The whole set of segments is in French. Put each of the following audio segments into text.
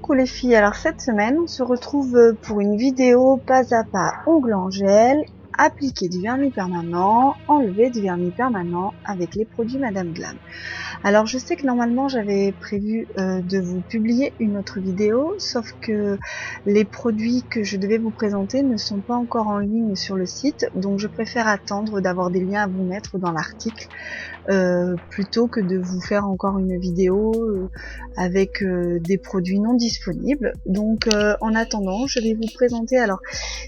Coucou les filles, alors cette semaine on se retrouve pour une vidéo pas à pas ongle en gel, appliquer du vernis permanent, enlever du vernis permanent avec les produits Madame Glam. Alors je sais que normalement j'avais prévu de vous publier une autre vidéo, sauf que les produits que je devais vous présenter ne sont pas encore en ligne sur le site, donc je préfère attendre d'avoir des liens à vous mettre dans l'article plutôt que de vous faire encore une vidéo avec des produits non disponibles. Donc en attendant, je vais vous présenter, alors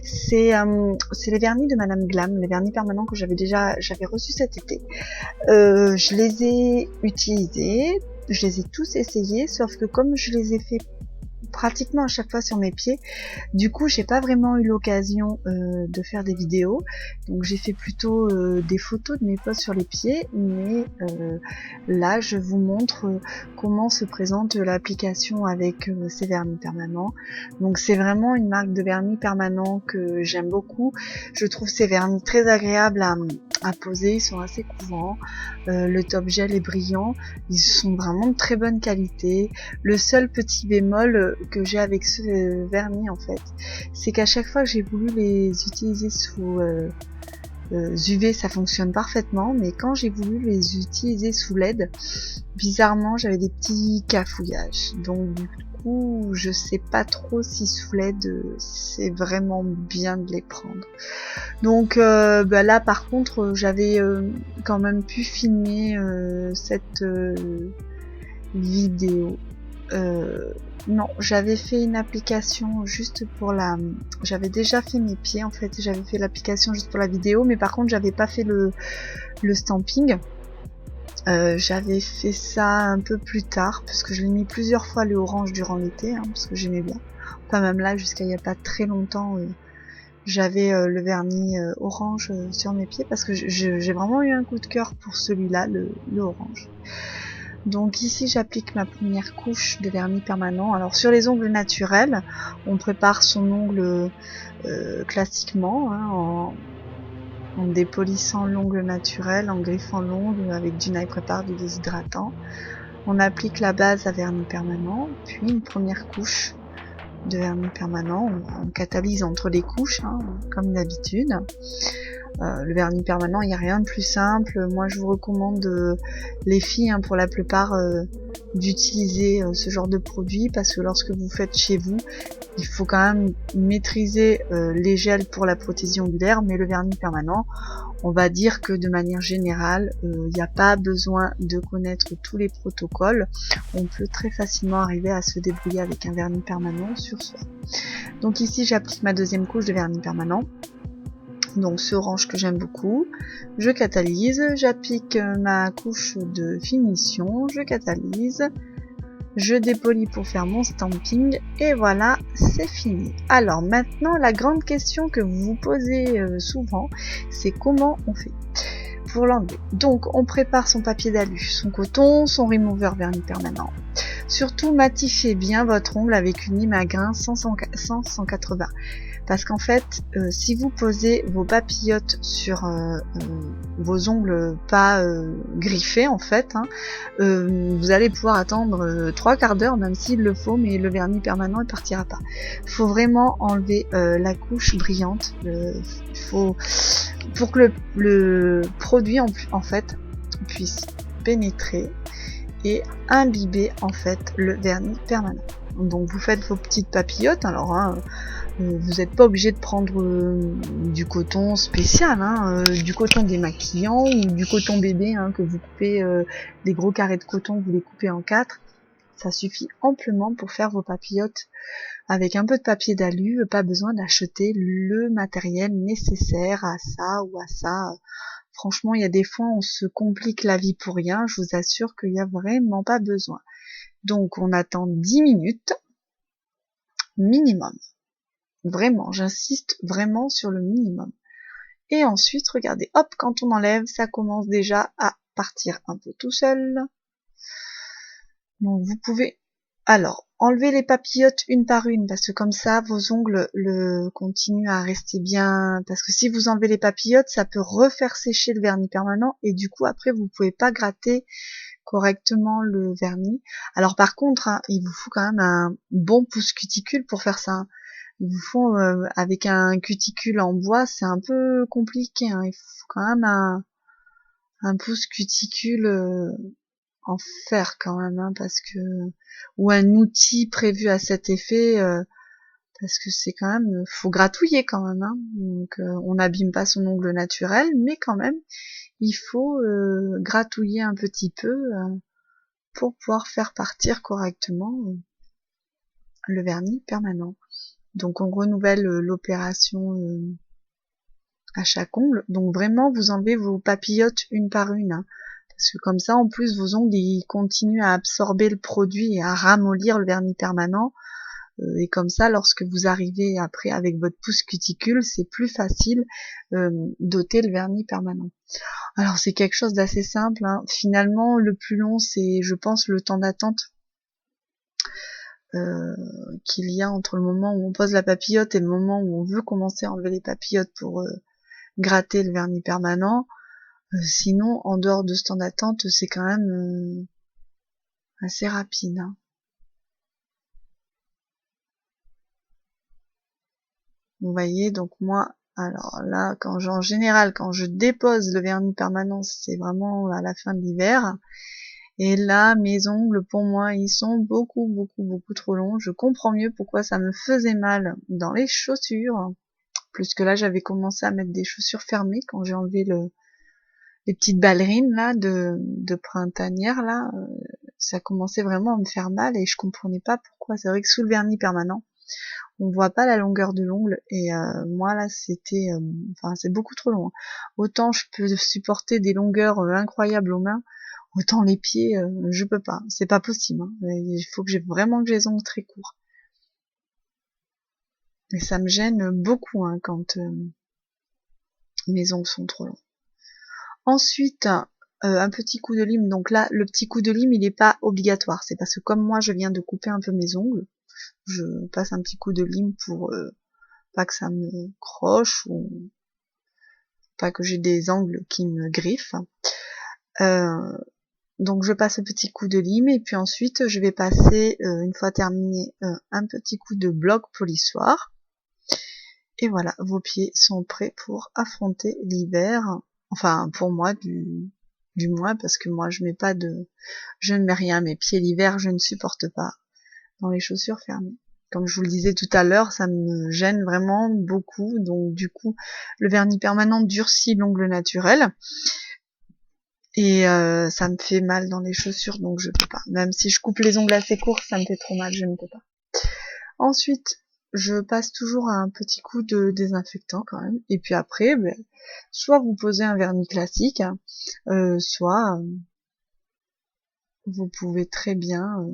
c'est les vernis de Madame Glam, les vernis permanents que j'avais reçus cet été. Je les ai utilisés, je les ai tous essayés, sauf que comme je les ai fait pratiquement à chaque fois sur mes pieds, du coup j'ai pas vraiment eu l'occasion de faire des vidéos, donc j'ai fait plutôt des photos de mes posts sur les pieds, mais là je vous montre comment se présente l'application avec ces vernis permanents. Donc c'est vraiment une marque de vernis permanent que j'aime beaucoup. Je trouve ces vernis très agréables à poser, ils sont assez couvents, le top gel est brillant, ils sont vraiment de très bonne qualité. Le seul petit bémol que j'ai avec ce vernis en fait, c'est qu'à chaque fois que j'ai voulu les utiliser sous UV, ça fonctionne parfaitement, mais quand j'ai voulu les utiliser sous LED, bizarrement j'avais des petits cafouillages. Donc du coup je sais pas trop si sous LED c'est vraiment bien de les prendre. Donc là par contre j'avais quand même pu filmer cette vidéo. Non, j'avais fait une application juste pour j'avais déjà fait mes pieds en fait, j'avais fait l'application juste pour la vidéo, mais par contre j'avais pas fait le stamping. J'avais fait ça un peu plus tard, parce que je l'ai mis plusieurs fois le orange durant l'été, parce que j'aimais bien. Enfin même là, jusqu'à il y a pas très longtemps, j'avais le vernis orange sur mes pieds, parce que j'ai vraiment eu un coup de cœur pour celui-là, le orange. Donc ici j'applique ma première couche de vernis permanent. Alors sur les ongles naturels, on prépare son ongle classiquement, en dépolissant l'ongle naturel, en griffant l'ongle avec du Nail Prépare, du déshydratant. On applique la base à vernis permanent, puis une première couche de vernis permanent. On catalyse entre les couches, comme d'habitude. Le vernis permanent, il n'y a rien de plus simple. Moi je vous recommande les filles pour la plupart d'utiliser ce genre de produit, parce que lorsque vous faites chez vous, il faut quand même maîtriser les gels pour la prothésie ongulaire, mais le vernis permanent, on va dire que de manière générale, il n'y a pas besoin de connaître tous les protocoles. On peut très facilement arriver à se débrouiller avec un vernis permanent sur soi. Donc ici j'applique ma deuxième couche de vernis permanent. Donc ce orange que j'aime beaucoup, je catalyse, j'applique ma couche de finition, je catalyse, je dépolis pour faire mon stamping, et voilà, c'est fini. Alors maintenant, la grande question que vous vous posez souvent, c'est comment on fait pour l'enlever. Donc on prépare son papier d'alu, son coton, son remover vernis permanent. Surtout matifiez bien votre ongle avec une lime à grains 100-180. Parce qu'en fait, si vous posez vos papillotes sur vos ongles pas griffés en fait, vous allez pouvoir attendre 3/4 d'heure, même s'il le faut, mais le vernis permanent ne partira pas. Il faut vraiment enlever la couche brillante. Faut pour que le produit en fait puisse pénétrer et imbiber en fait le vernis permanent. Donc vous faites vos petites papillotes. Alors vous n'êtes pas obligé de prendre du coton spécial, du coton démaquillant ou du coton bébé, que vous coupez des gros carrés de coton, vous les coupez en 4. Ça suffit amplement pour faire vos papillotes avec un peu de papier d'alu. Pas besoin d'acheter le matériel nécessaire à ça ou à ça. Franchement, il y a des fois on se complique la vie pour rien. Je vous assure qu'il n'y a vraiment pas besoin. Donc on attend 10 minutes minimum. Vraiment, j'insiste vraiment sur le minimum. Et ensuite, regardez, hop, quand on enlève, ça commence déjà à partir un peu tout seul. Donc vous pouvez alors enlever les papillotes une par une, parce que comme ça vos ongles continuent à rester bien, parce que si vous enlevez les papillotes, ça peut refaire sécher le vernis permanent, et du coup après vous pouvez pas gratter correctement le vernis. Alors par contre, hein, il vous faut quand même un bon pouce cuticule pour faire ça. Il vous faut avec un cuticule en bois, c'est un peu compliqué. Hein. Il faut quand même un pouce cuticule en fer quand même, hein, parce que ou un outil prévu à cet effet, parce que c'est quand même, faut gratouiller quand même. Hein. Donc on n'abîme pas son ongle naturel, mais quand même il faut gratouiller un petit peu pour pouvoir faire partir correctement le vernis permanent. Donc on renouvelle l'opération à chaque ongle. Donc vraiment vous enlevez vos papillotes une par une, hein, parce que comme ça en plus vos ongles ils continuent à absorber le produit et à ramollir le vernis permanent. Et comme ça, lorsque vous arrivez après avec votre pouce cuticule, c'est plus facile d'ôter le vernis permanent. Alors c'est quelque chose d'assez simple. Hein. Finalement, le plus long, c'est, je pense, le temps d'attente qu'il y a entre le moment où on pose la papillote et le moment où on veut commencer à enlever les papillotes pour gratter le vernis permanent. Sinon, en dehors de ce temps d'attente, c'est quand même assez rapide. Hein. Vous voyez, donc moi, alors là, en général, quand je dépose le vernis permanent, c'est vraiment à la fin de l'hiver. Et là, mes ongles, pour moi, ils sont beaucoup trop longs. Je comprends mieux pourquoi ça me faisait mal dans les chaussures. Plus que là, j'avais commencé à mettre des chaussures fermées quand j'ai enlevé les petites ballerines là de printanière là. Ça commençait vraiment à me faire mal et je comprenais pas pourquoi. C'est vrai que sous le vernis permanent, on voit pas la longueur de l'ongle et moi là c'était enfin c'est beaucoup trop long. Autant je peux supporter des longueurs incroyables aux mains, autant les pieds je peux pas, c'est pas possible. Hein. Il faut que j'ai vraiment que j'ai les ongles très courts. Et ça me gêne beaucoup hein, quand mes ongles sont trop longs. Ensuite un petit coup de lime. Donc là le petit coup de lime il est pas obligatoire, c'est parce que comme moi je viens de couper un peu mes ongles, je passe un petit coup de lime pour pas que ça me croche ou pas que j'ai des angles qui me griffent. Donc je passe un petit coup de lime et puis ensuite je vais passer, une fois terminé, un petit coup de bloc polissoir. Et voilà, vos pieds sont prêts pour affronter l'hiver. Enfin, pour moi, du moins, parce que moi je ne mets rien à mes pieds l'hiver, je ne supporte pas dans les chaussures fermées. Comme je vous le disais tout à l'heure, ça me gêne vraiment beaucoup. Donc du coup, le vernis permanent durcit l'ongle naturel. Et ça me fait mal dans les chaussures, donc je peux pas. Même si je coupe les ongles assez courts, ça me fait trop mal, je ne peux pas. Ensuite, je passe toujours un petit coup de désinfectant quand même. Et puis après, soit vous posez un vernis classique, hein, soit vous pouvez très bien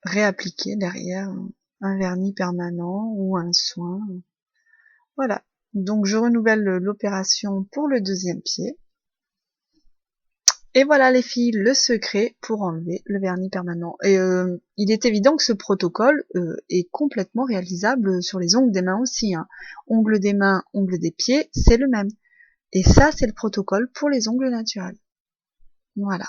réappliquer derrière un vernis permanent ou un soin. Voilà. Donc je renouvelle l'opération pour le deuxième pied. Et voilà les filles, le secret pour enlever le vernis permanent. Et il est évident que ce protocole est complètement réalisable sur les ongles des mains aussi. Hein. Ongles des mains, ongles des pieds, c'est le même. Et ça, c'est le protocole pour les ongles naturels. Voilà.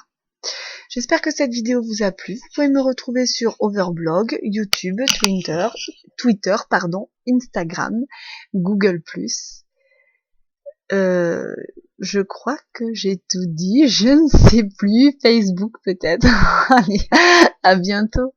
J'espère que cette vidéo vous a plu. Vous pouvez me retrouver sur Overblog, YouTube, Twitter, Instagram, Google+. Je crois que j'ai tout dit. Je ne sais plus. Facebook peut-être. Allez, à bientôt.